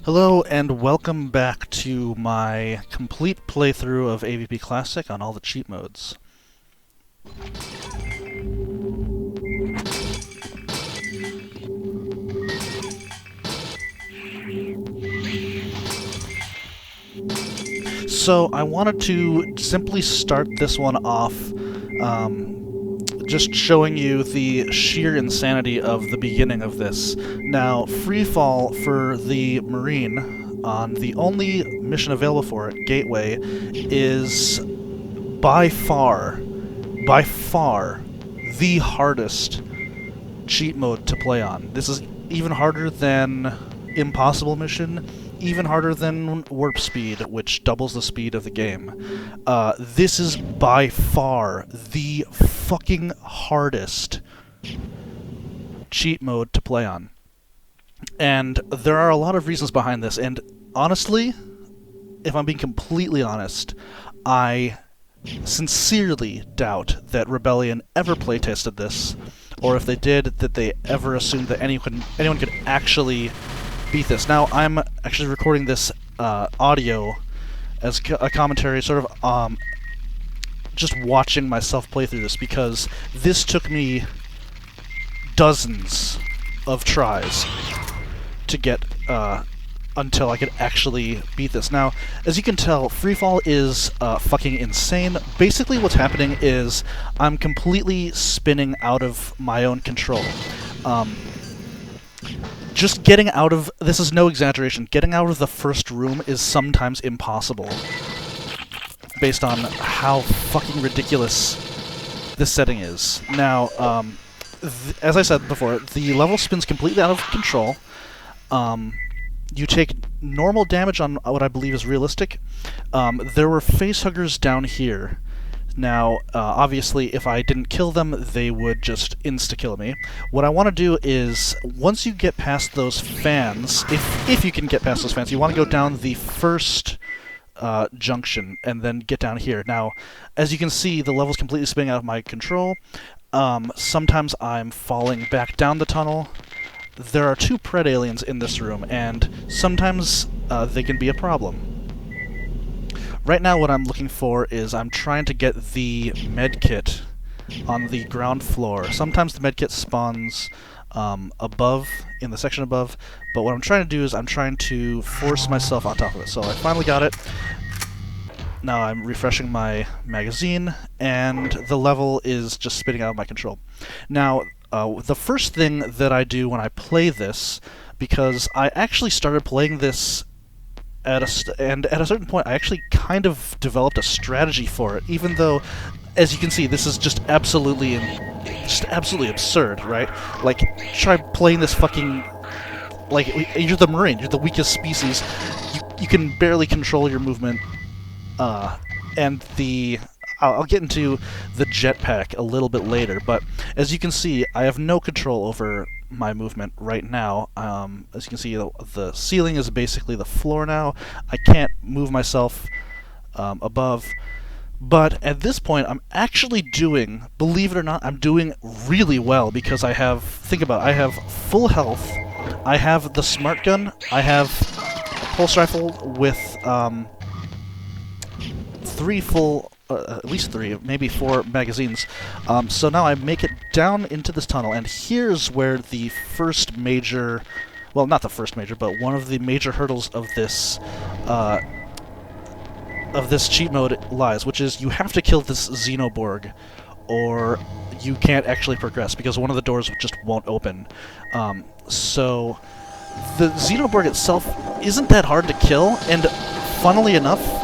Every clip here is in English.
Hello and welcome back to my complete playthrough of AvP Classic on all the cheat modes. So I wanted to simply start this one off just showing you the sheer insanity of the beginning of this. Now, FreeFall for the Marine on the only mission available for it, Gateway, is by far, the hardest cheat mode to play on. This is even harder than Impossible Mission, even harder than Warp Speed, which doubles the speed of the game. This is by far the fucking hardest cheat mode to play on. And there are a lot of reasons behind this, and honestly, if I'm being completely honest, I sincerely doubt that Rebellion ever playtested this, or if they did, that they ever assumed that anyone could actually beat this. Now, I'm actually recording this audio as a commentary, sort of just watching myself play through this, because this took me dozens of tries to get until I could actually beat this. Now, as you can tell, FreeFall is fucking insane. Basically what's happening is I'm completely spinning out of my own control. Just getting out of... this is no exaggeration. Getting out of the first room is sometimes impossible, based on how fucking ridiculous this setting is. Now, as I said before, the level spins completely out of control. You take normal damage on what I believe is realistic. There were facehuggers down here. Now, obviously, if I didn't kill them, they would just insta-kill me. What I want to do is, once you get past those fans, if you can get past those fans, you want to go down the first junction and then get down here. Now, as you can see, the level's completely spinning out of my control. Sometimes I'm falling back down the tunnel. There are two Pred aliens in this room, and sometimes they can be a problem. Right now what I'm looking for is I'm trying to get the medkit on the ground floor. Sometimes the medkit spawns above, in the section above, but what I'm trying to do is I'm trying to force myself on top of it. So I finally got it. Now I'm refreshing my magazine, and the level is just spitting out of my control. Now, the first thing that I do when I play this, because I actually started playing this at a certain point I actually kind of developed a strategy for it, even though, as you can see, this is just absolutely absurd, right? Like, try playing this fucking... like, you're the Marine, you're the weakest species, you can barely control your movement, and the... I'll get into the jetpack a little bit later, but as you can see, I have no control over my movement right now. As you can see, the ceiling is basically the floor now. I can't move myself above. But at this point, I'm actually doing, believe it or not, I'm doing really well, because I have, think about it, I have full health, I have the smart gun, I have a pulse rifle with at least three, maybe four magazines. So now I make it down into this tunnel, and here's where the first major, well, not the first major, but one of the major hurdles of this cheat mode lies, which is you have to kill this Xenoborg, or you can't actually progress, because one of the doors just won't open. So the Xenoborg itself isn't that hard to kill, and funnily enough,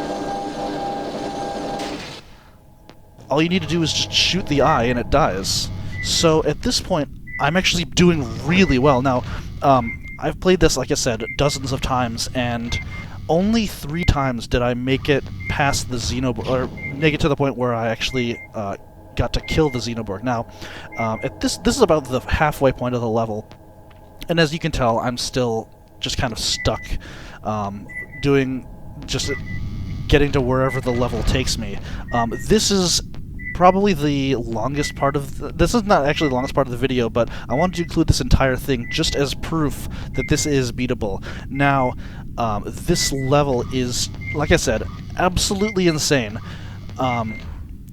all you need to do is just shoot the eye and it dies. So at this point, I'm actually doing really well. Now, I've played this, like I said, dozens of times, and only 3 times did I make it past the Xenoborg, or make it to the point where I actually got to kill the Xenoborg. Now, this is about the halfway point of the level, and as you can tell, I'm still just kind of stuck, getting to wherever the level takes me. This is probably the longest part of this is not actually the longest part of the video, but I wanted to include this entire thing just as proof that this is beatable. Now, this level is, like I said, absolutely insane.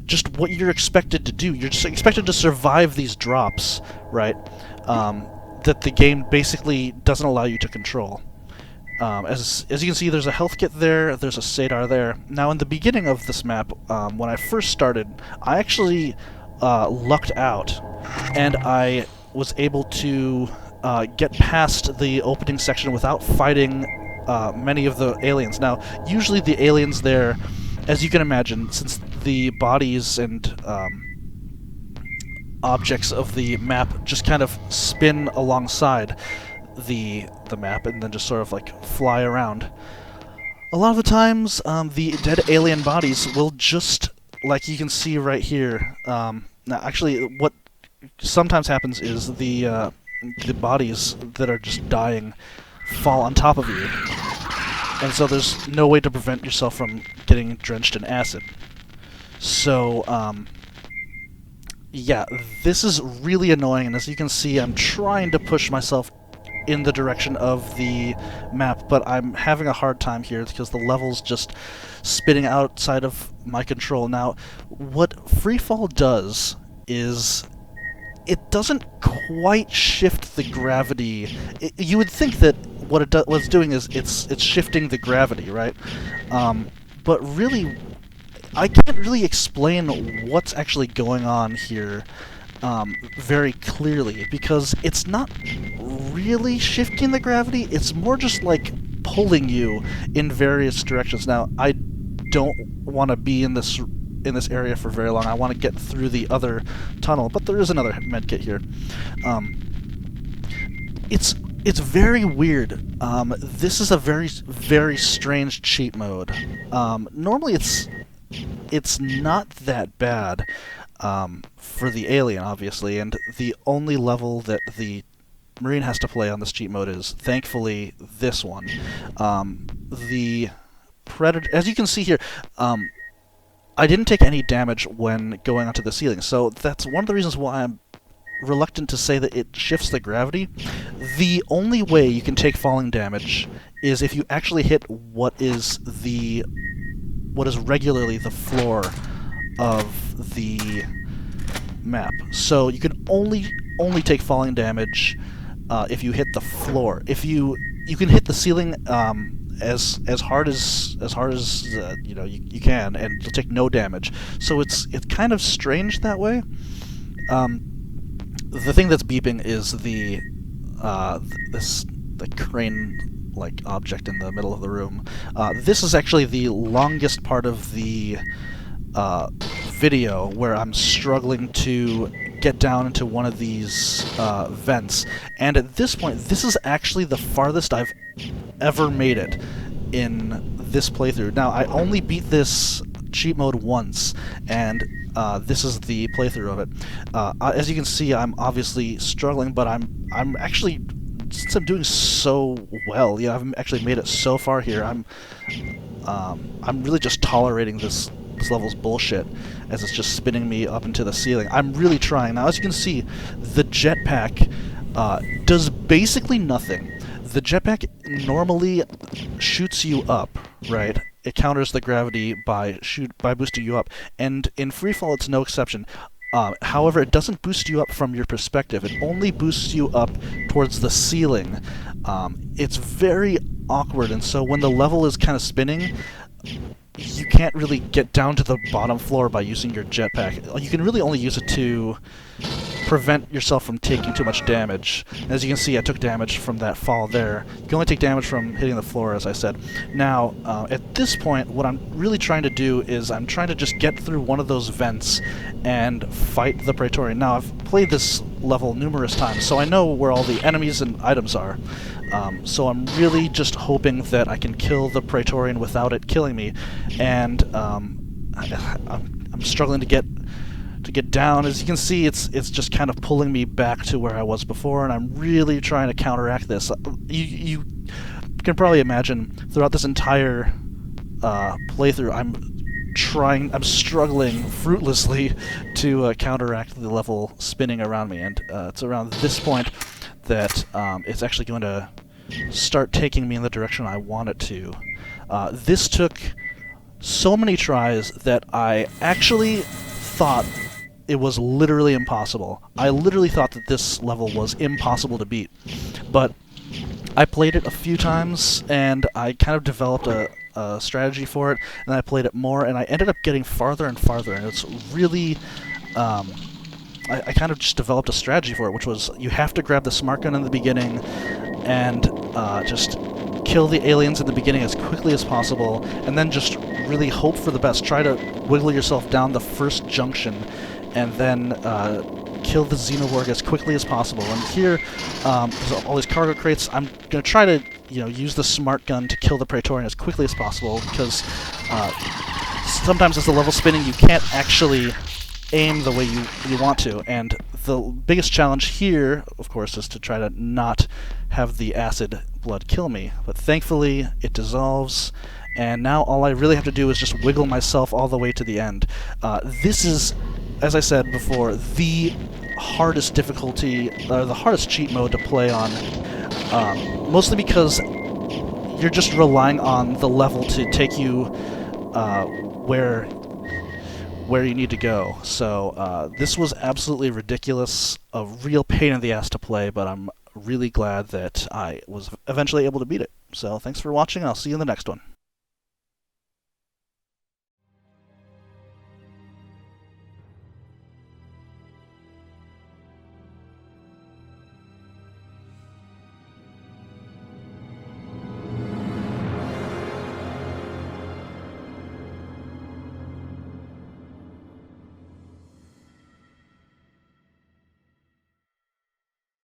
Just what you're expected to do. You're just expected to survive these drops, right? That the game basically doesn't allow you to control. As you can see, there's a health kit there, there's a Sadar there. Now, in the beginning of this map, when I first started, I actually lucked out, and I was able to get past the opening section without fighting many of the aliens. Now, usually the aliens there, as you can imagine, since the bodies and objects of the map just kind of spin alongside the map and then just sort of like fly around. A lot of the times, the dead alien bodies will just, like you can see right here. Now, actually, what sometimes happens is the bodies that are just dying fall on top of you, and so there's no way to prevent yourself from getting drenched in acid. So, yeah, this is really annoying, and as you can see, I'm trying to push myself in the direction of the map, but I'm having a hard time here because the level's just spinning outside of my control. Now, what FreeFall does is it doesn't quite shift the gravity. You would think that what it's doing is it's shifting the gravity, right? But really, I can't really explain what's actually going on here very clearly, because it's not really shifting the gravity, it's more just like pulling you in various directions. Now, I don't want to be in this area for very long. I want to get through the other tunnel, but there is another medkit here. It's very weird. This is a very, very strange cheat mode. Normally it's not that bad for the alien, obviously, and the only level that the Marine has to play on this cheat mode is, thankfully, this one. The Predator, as you can see here, I didn't take any damage when going onto the ceiling, so that's one of the reasons why I'm reluctant to say that it shifts the gravity. The only way you can take falling damage is if you actually hit what is regularly the floor of the map. So you can only take falling damage if you hit the floor. If you can hit the ceiling as hard as you know you can, and you'll take no damage. So it's kind of strange that way. The thing that's beeping is the crane-like object in the middle of the room. This is actually the longest part of the video where I'm struggling to get down into one of these vents, and at this point, this is actually the farthest I've ever made it in this playthrough. Now, I only beat this cheat mode once, and this is the playthrough of it. As you can see, I'm obviously struggling, but I'm actually, since I'm doing so well, yeah, I've actually made it so far here. I'm really just tolerating this level's bullshit as it's just spinning me up into the ceiling. I'm really trying. Now, as you can see, the jetpack does basically nothing. The jetpack normally shoots you up, right? It counters the gravity by boosting you up, and in FreeFall it's no exception. However, it doesn't boost you up from your perspective. It only boosts you up towards the ceiling. It's very awkward, and so when the level is kind of spinning, you can't really get down to the bottom floor by using your jetpack. You can really only use it to prevent yourself from taking too much damage. As you can see, I took damage from that fall there. You can only take damage from hitting the floor, as I said. Now, at this point, what I'm really trying to do is I'm trying to just get through one of those vents and fight the Praetorian. Now, I've played this level numerous times, so I know where all the enemies and items are. So I'm really just hoping that I can kill the Praetorian without it killing me, and I'm struggling to get down. As you can see, it's just kind of pulling me back to where I was before, and I'm really trying to counteract this. You can probably imagine throughout this entire playthrough, I'm struggling fruitlessly to counteract the level spinning around me, and it's around this point that it's actually going to start taking me in the direction I want it to. This took so many tries that I actually thought it was literally impossible. I literally thought that this level was impossible to beat. But I played it a few times, and I kind of developed a strategy for it, and I played it more, and I ended up getting farther and farther, and it's really... I kind of just developed a strategy for it, which was you have to grab the smart gun in the beginning and just kill the aliens in the beginning as quickly as possible, and then just really hope for the best. Try to wiggle yourself down the first junction, and then kill the Xenoborg as quickly as possible. And here, there's all these cargo crates. I'm going to try to, use the smart gun to kill the Praetorian as quickly as possible, because sometimes as the level's spinning, you can't actually aim the way you want to. And the biggest challenge here, of course, is to try to not have the acid blood kill me. But thankfully, it dissolves, and now all I really have to do is just wiggle myself all the way to the end. This is, as I said before, the hardest difficulty, or the hardest cheat mode to play on, mostly because you're just relying on the level to take you where you need to go. So this was absolutely ridiculous, a real pain in the ass to play, but I'm really glad that I was eventually able to beat it. So thanks for watching, I'll see you in the next one.